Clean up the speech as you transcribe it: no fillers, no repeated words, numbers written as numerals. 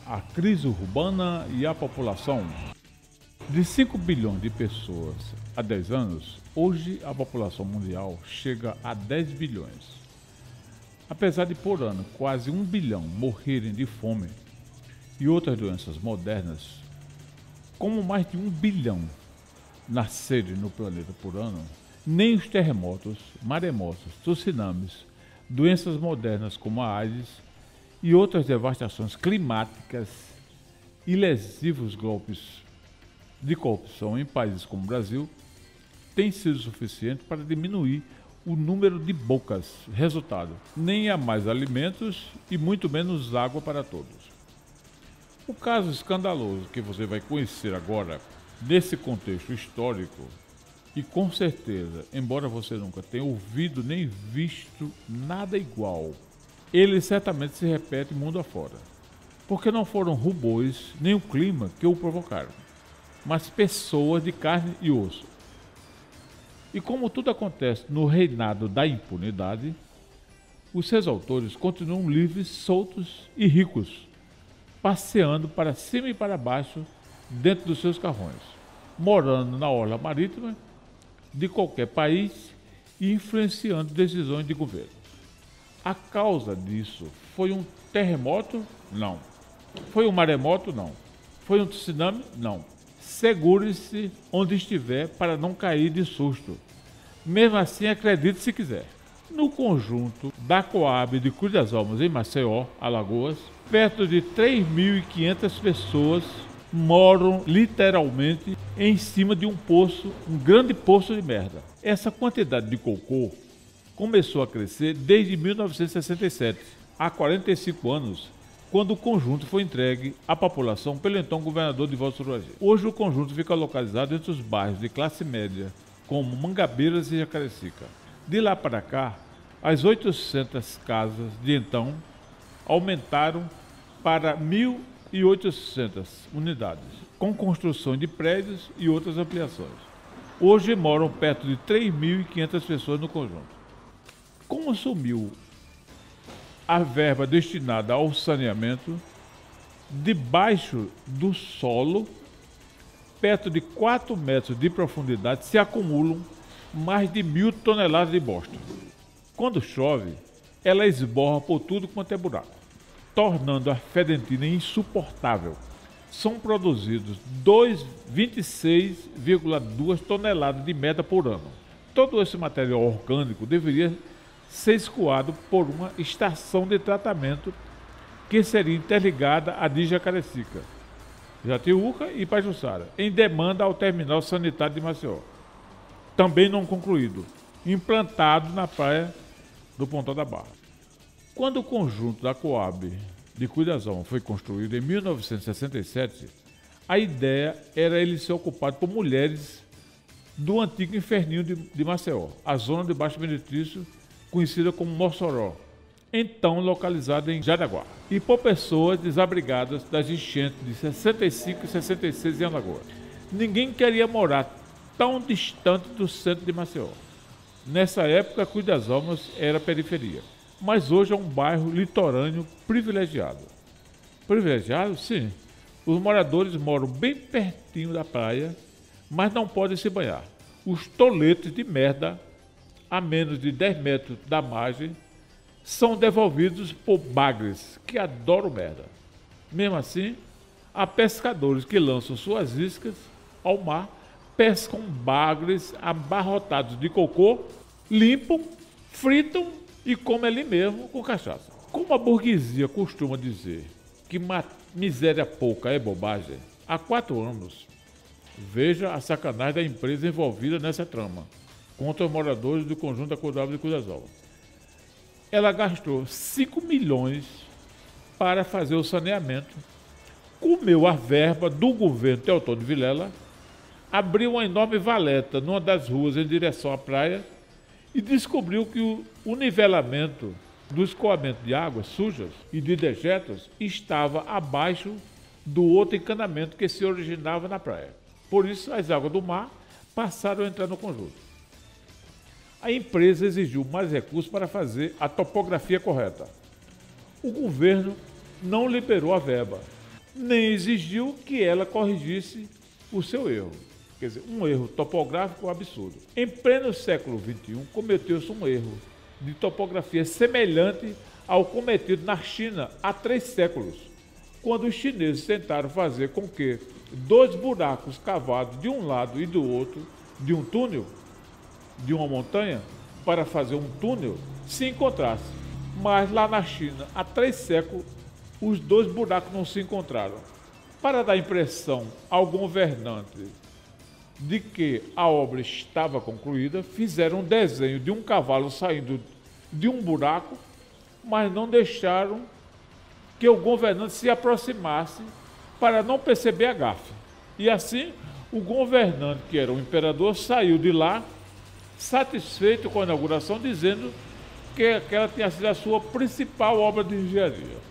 a crise urbana e a população. De 5 bilhões de pessoas há 10 anos, hoje a população mundial chega a 10 bilhões. Apesar de por ano quase 1 bilhão morrerem de fome e outras doenças modernas, como mais de 1 bilhão nascerem no planeta por ano, nem os terremotos, maremotos, tsunamis, doenças modernas como a AIDS e outras devastações climáticas e lesivos golpes de corrupção em países como o Brasil têm sido suficiente para diminuir o número de bocas. Resultado, nem há mais alimentos e muito menos água para todos. O caso escandaloso que você vai conhecer agora, nesse contexto histórico, e com certeza, embora você nunca tenha ouvido nem visto nada igual, ele certamente se repete mundo afora. Porque não foram robôs nem o clima que o provocaram, mas pessoas de carne e osso. E como tudo acontece no reinado da impunidade, os seus autores continuam livres, soltos e ricos, passeando para cima e para baixo dentro dos seus carrões, morando na orla marítima de qualquer país e influenciando decisões de governo. A causa disso foi um terremoto? Não. Foi um maremoto? Não. Foi um tsunami? Não. Segure-se onde estiver para não cair de susto. Mesmo assim, acredite se quiser. No conjunto da Coab de Cruz das Almas, em Maceió, Alagoas, perto de 3.500 pessoas moram literalmente em cima de um poço, um grande poço de merda. Essa quantidade de cocô começou a crescer desde 1967, há 45 anos, quando o conjunto foi entregue à população pelo então governador Divaldo Surajê. Hoje o conjunto fica localizado entre os bairros de classe média, como Mangabeiras e Jacarecica. De lá para cá, as 800 casas de então aumentaram para 1.800 unidades, com construção de prédios e outras ampliações. Hoje moram perto de 3.500 pessoas no conjunto. Como sumiu a verba destinada ao saneamento, debaixo do solo, perto de 4 metros de profundidade, se acumulam mais de 1.000 toneladas de bosta. Quando chove, ela esborra por tudo quanto é buraco, tornando a fedentina insuportável. São produzidos 26,2 toneladas de merda por ano. Todo esse material orgânico deveria ser escoado por uma estação de tratamento que seria interligada à de Jacarecica, Jatiuca e Pajuçara, em demanda ao terminal sanitário de Maceió, também não concluído, implantado na praia do Pontão da Barra. Quando o conjunto da Coab de Cruz das Almas foi construído em 1967, a ideia era ele ser ocupado por mulheres do antigo inferninho de Maceió, a zona de Baixo Benedício, conhecida como Mossoró, então localizada em Jaraguá, e por pessoas desabrigadas das enchentes de 65 e 66 em Alagoas. Ninguém queria morar tão distante do centro de Maceió. Nessa época, Cruz das Almas era periferia, mas hoje é um bairro litorâneo privilegiado. Privilegiado? Sim. Os moradores moram bem pertinho da praia, mas não podem se banhar. Os toletes de merda, a menos de 10 metros da margem, são devolvidos por bagres que adoram merda. Mesmo assim, há pescadores que lançam suas iscas ao mar, pescam bagres abarrotados de cocô, limpam, fritam e comem ali mesmo com cachaça. Como a burguesia costuma dizer que miséria pouca é bobagem, há 4 anos, veja a sacanagem da empresa envolvida nessa trama contra os moradores do conjunto da Coab de Cruz das Almas. Ela gastou 5 milhões para fazer o saneamento, comeu a verba do governo Teotônio Vilela, abriu uma enorme valeta numa das ruas em direção à praia e descobriu que o nivelamento do escoamento de águas sujas e de dejetos estava abaixo do outro encanamento que se originava na praia. Por isso, as águas do mar passaram a entrar no conjunto. A empresa exigiu mais recursos para fazer a topografia correta. O governo não liberou a verba. nem exigiu que ela corrigisse o seu erro. Quer dizer, um erro topográfico absurdo. Em pleno século XXI, cometeu-se um erro de topografia semelhante ao cometido na China há 3 séculos, quando os chineses tentaram fazer com que 2 buracos cavados de um lado e do outro de um túnel, de uma montanha, para fazer um túnel, se encontrassem. Mas lá na China, há 3 séculos, os 2 buracos não se encontraram. Para dar impressão ao governante de que a obra estava concluída, fizeram um desenho de um cavalo saindo de um buraco, mas não deixaram que o governante se aproximasse para não perceber a gafe. E assim, o governante, que era o imperador, saiu de lá satisfeito com a inauguração, dizendo que aquela tinha sido a sua principal obra de engenharia.